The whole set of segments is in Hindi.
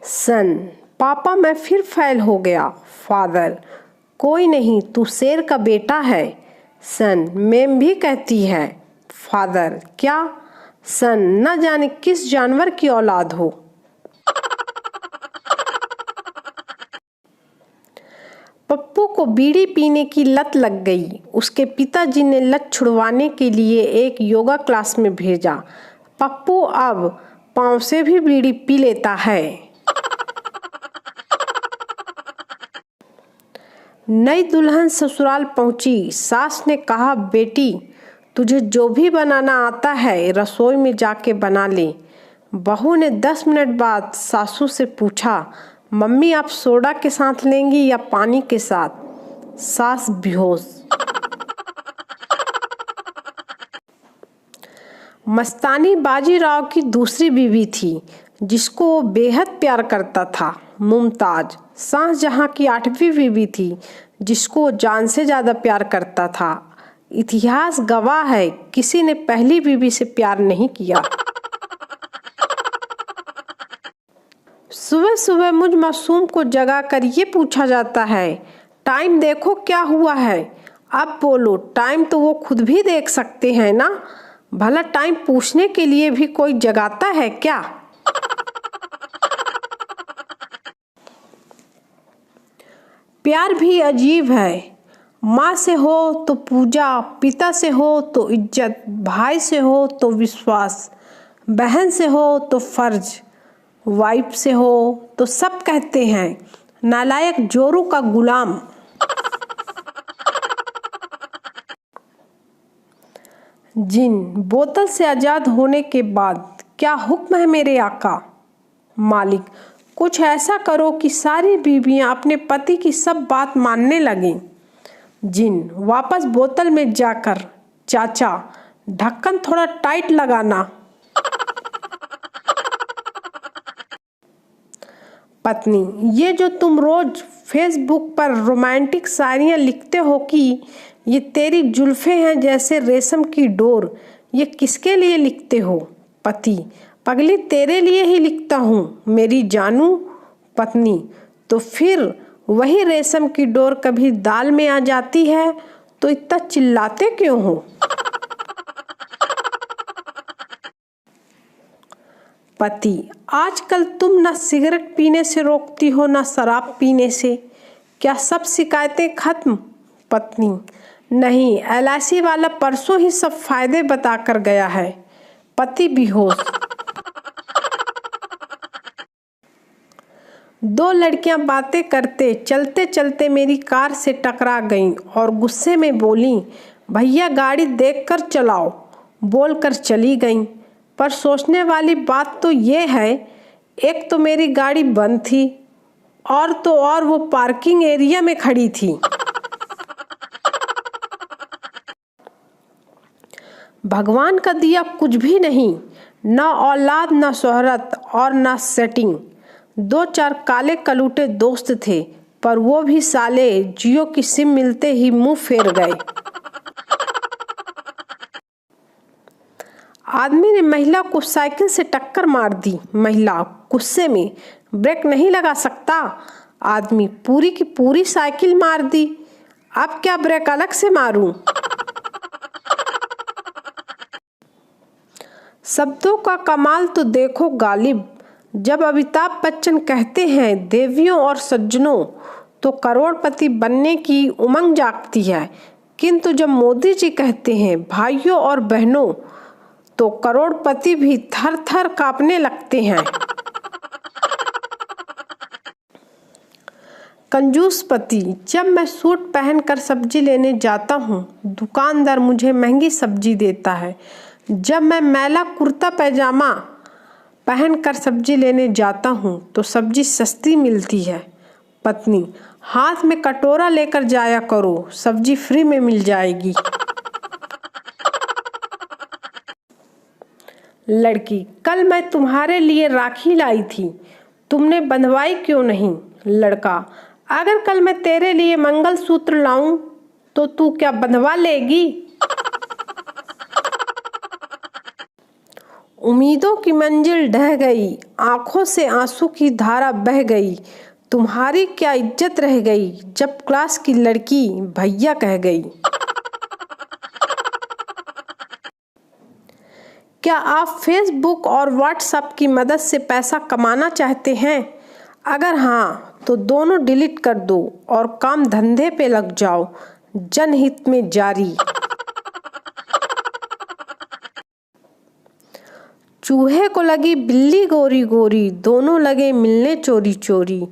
सन, पापा मैं फिर फेल हो गया। फादर, कोई नहीं, तू शेर का बेटा है। सन, मैम भी कहती है। फादर, क्या? सन, न जाने किस जानवर की औलाद हो। पप्पू को बीड़ी पीने की लत लग गई। उसके पिताजी ने लत छुड़वाने के लिए एक योगा क्लास में भेजा। पप्पू अब पाँव से भी बीड़ी पी लेता है। नई दुल्हन ससुराल पहुंची। सास ने कहा, बेटी तुझे जो भी बनाना आता है रसोई में जाके बना ले। बहू ने 10 मिनट बाद सासू से पूछा, मम्मी आप सोडा के साथ लेंगी या पानी के साथ? सास बेहोश। मस्तानी बाजीराव की दूसरी बीवी थी जिसको वो बेहद प्यार करता था। मुमताज शाहजहां की 8वीं बीवी थी जिसको वो जान से ज्यादा प्यार करता था। इतिहास गवाह है, किसी ने पहली बीवी से प्यार नहीं किया। सुबह सुबह मुझ मासूम को जगाकर ये पूछा जाता है, टाइम देखो क्या हुआ है। अब बोलो, टाइम तो वो खुद भी देख सकते हैं ना। भला टाइम पूछने के लिए भी कोई जगाता है क्या? प्यार भी अजीब है। माँ से हो तो पूजा, पिता से हो तो इज्जत, भाई से हो तो विश्वास, बहन से हो तो फर्ज, वाइफ से हो तो सब कहते हैं नालायक जोरू का गुलाम। जिन, बोतल से आजाद होने के बाद क्या हुक्म है मेरे आका? मालिक, कुछ ऐसा करो कि सारी बीवियां अपने पति की सब बात मानने लगें। जिन, वापस बोतल में जाकर, चाचा ढक्कन थोड़ा टाइट लगाना। पत्नी, ये जो तुम रोज फेसबुक पर रोमांटिक शायरियाँ लिखते हो कि ये तेरी जुल्फें हैं जैसे रेशम की डोर, ये किसके लिए लिखते हो? पति, पगली तेरे लिए ही लिखता हूँ मेरी जानू। पत्नी, तो फिर वही रेशम की डोर कभी दाल में आ जाती है तो इतना चिल्लाते क्यों हो? पति, आजकल तुम ना सिगरेट पीने से रोकती हो ना शराब पीने से, क्या सब शिकायतें खत्म? पत्नी, नहीं, LIC वाला परसों ही सब फायदे बता कर गया है। पति बेहोश। 2 लड़कियां बातें करते चलते चलते मेरी कार से टकरा गईं और गुस्से में बोलीं, भैया गाड़ी देखकर चलाओ, बोलकर चली गईं। पर सोचने वाली बात तो ये है, एक तो मेरी गाड़ी बंद थी और तो और वो पार्किंग एरिया में खड़ी थी। भगवान का दिया कुछ भी नहीं, ना औलाद ना शोहरत और ना सेटिंग। 2-4 काले कलूटे दोस्त थे पर वो भी साले जियो की सिम मिलते ही मुंह फेर गए। आदमी ने महिला को साइकिल से टक्कर मार दी। महिला गुस्से में, ब्रेक नहीं लगा सकता? आदमी, पूरी की पूरी साइकिल मार दी, अब क्या ब्रेक अलग से मारूं? शब्दों का कमाल तो देखो गालिब, जब अमिताभ बच्चन कहते हैं देवियों और सज्जनों तो करोड़पति बनने की उमंग जागती है, किंतु जब मोदी जी कहते हैं भाइयों और बहनों तो करोड़पति भी थर थर कांपने लगते हैं। कंजूस पति, जब मैं सूट पहनकर सब्जी लेने जाता हूँ दुकानदार मुझे महंगी सब्जी देता है, जब मैं मैला कुर्ता पैजामा पहनकर सब्जी लेने जाता हूँ तो सब्जी सस्ती मिलती है। पत्नी, हाथ में कटोरा लेकर जाया करो, सब्जी फ्री में मिल जाएगी। लड़की, कल मैं तुम्हारे लिए राखी लाई थी, तुमने बंधवाई क्यों नहीं? लड़का, अगर कल मैं तेरे लिए मंगलसूत्र लाऊं तो तू क्या बंधवा लेगी? उम्मीदों की मंजिल ढह गई, आंखों से आंसू की धारा बह गई। तुम्हारी क्या इज्जत रह गई जब क्लास की लड़की भैया कह गई। क्या आप फेसबुक और व्हाट्सएप की मदद से पैसा कमाना चाहते हैं? अगर हाँ तो दोनों डिलीट कर दो और काम धंधे पे लग जाओ। जनहित में जारी। चूहे को लगी बिल्ली गोरी गोरी, दोनों लगे मिलने चोरी चोरी।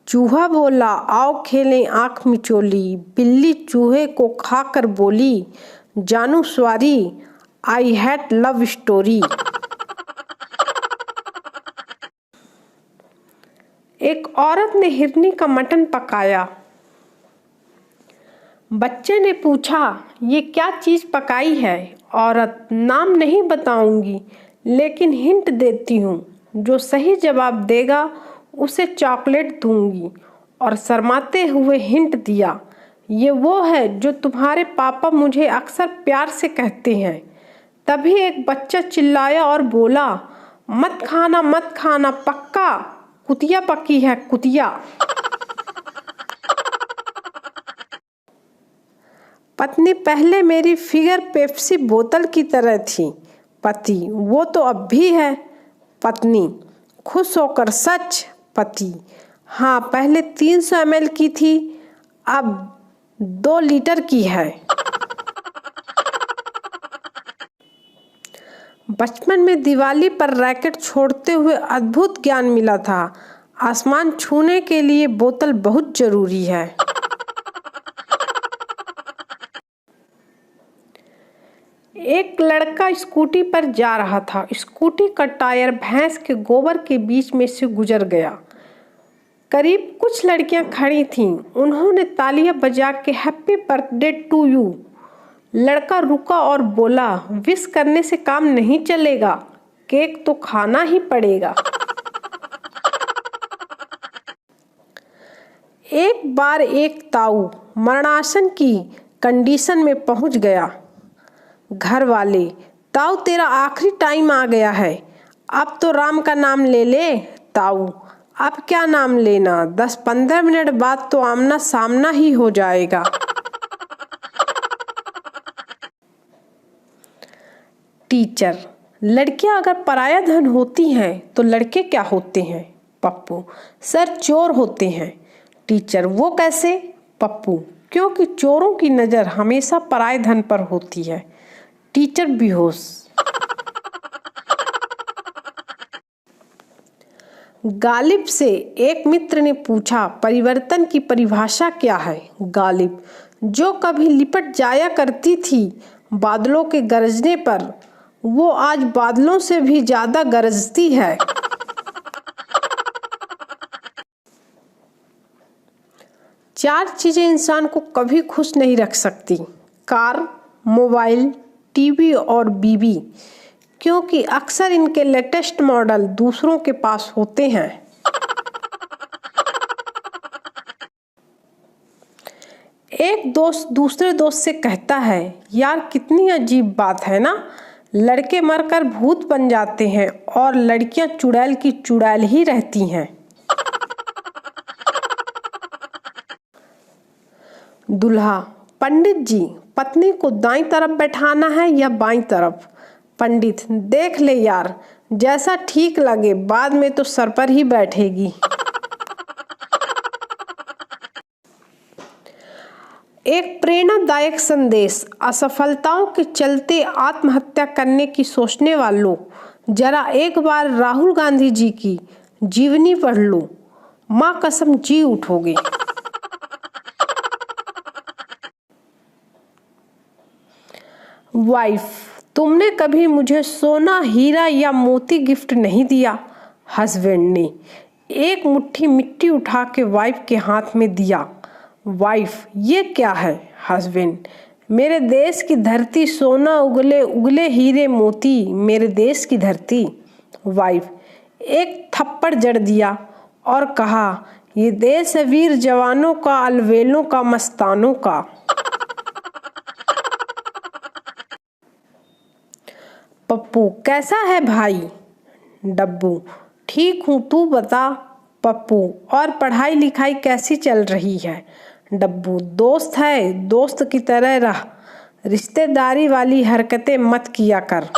चूहा बोला आओ खेलें आंख मिचोली, बिल्ली चूहे को खाकर बोली जानू sorry I had love story. एक औरत ने हिरनी का मटन पकाया। बच्चे ने पूछा ये क्या चीज़ पकाई है? औरत नाम नहीं बताऊंगी लेकिन हिंट देती हूँ, जो सही जवाब देगा उसे चॉकलेट दूंगी। और शर्माते हुए हिंट दिया ये वो है जो तुम्हारे पापा मुझे अक्सर प्यार से कहते हैं। तभी एक बच्चा चिल्लाया और बोला मत खाना पक्का, कुतिया पकी है कुतिया। पत्नी पहले मेरी फिगर पेप्सी बोतल की तरह थी। पति वो तो अब भी है। पत्नी खुश होकर सच। पति हाँ पहले 300 ml की थी, अब 2 लीटर की है। बचपन में दिवाली पर रैकेट छोड़ते हुए अद्भुत ज्ञान मिला था। आसमान छूने के लिए बोतल बहुत जरूरी है। एक लड़का स्कूटी पर जा रहा था। स्कूटी का टायर भैंस के गोबर के बीच में से गुजर गया। करीब कुछ लड़कियां खड़ी थीं। उन्होंने तालियां बजा के हैप्पी बर्थडे टू यू। लड़का रुका और बोला विश करने से काम नहीं चलेगा, केक तो खाना ही पड़ेगा। एक बार एक ताऊ मरणासन की कंडीशन में पहुंच गया। घर वाले ताऊ तेरा आखिरी टाइम आ गया है, अब तो राम का नाम ले ले। ताऊ अब क्या नाम लेना, 10-15 मिनट बाद तो आमना सामना ही हो जाएगा। टीचर लड़कियां अगर पराया धन होती हैं तो लड़के क्या होते हैं? पप्पू सर चोर होते हैं। टीचर वो कैसे? पप्पू क्योंकि चोरों की नज़र हमेशा पराये धन पर होती है। टीचर बेहोश। गालिब से एक मित्र ने पूछा परिवर्तन की परिभाषा क्या है? गालिब जो कभी लिपट जाया करती थी बादलों के गरजने पर, वो आज बादलों से भी ज्यादा गरजती है। चार चीजें इंसान को कभी खुश नहीं रख सकती, कार, मोबाइल, टीवी और बीवी, क्योंकि अक्सर इनके लेटेस्ट मॉडल दूसरों के पास होते हैं। एक दोस्त दूसरे दोस्त से कहता है यार कितनी अजीब बात है ना, लड़के मरकर भूत बन जाते हैं और लड़कियां चुड़ैल की चुड़ैल ही रहती हैं। दूल्हा पंडित जी पत्नी को दाईं तरफ बैठाना है या बाईं तरफ? पंडित देख ले यार, जैसा ठीक लगे, बाद में तो सर पर ही बैठेगी। एक प्रेरणादायक संदेश। असफलताओं के चलते आत्महत्या करने की सोचने वालों, जरा एक बार राहुल गांधी जी की जीवनी पढ़ लो, माँ कसम जी उठोगे। वाइफ तुमने कभी मुझे सोना, हीरा या मोती गिफ्ट नहीं दिया। हस्बैंड ने एक मुट्ठी मिट्टी उठा के वाइफ के हाथ में दिया। वाइफ ये क्या है? हस्बैंड मेरे देश की धरती, सोना उगले उगले हीरे मोती, मेरे देश की धरती। वाइफ एक थप्पड़ जड़ दिया और कहा ये देश है वीर जवानों का, अलवेलों का, मस्तानों का। पप्पू पप्पू कैसा है भाई? डब्बू ठीक हूँ, तू बता। पप्पू और पढ़ाई लिखाई कैसी चल रही है? डब्बू दोस्त है, दोस्त की तरह रह, रिश्तेदारी वाली हरकतें मत किया कर।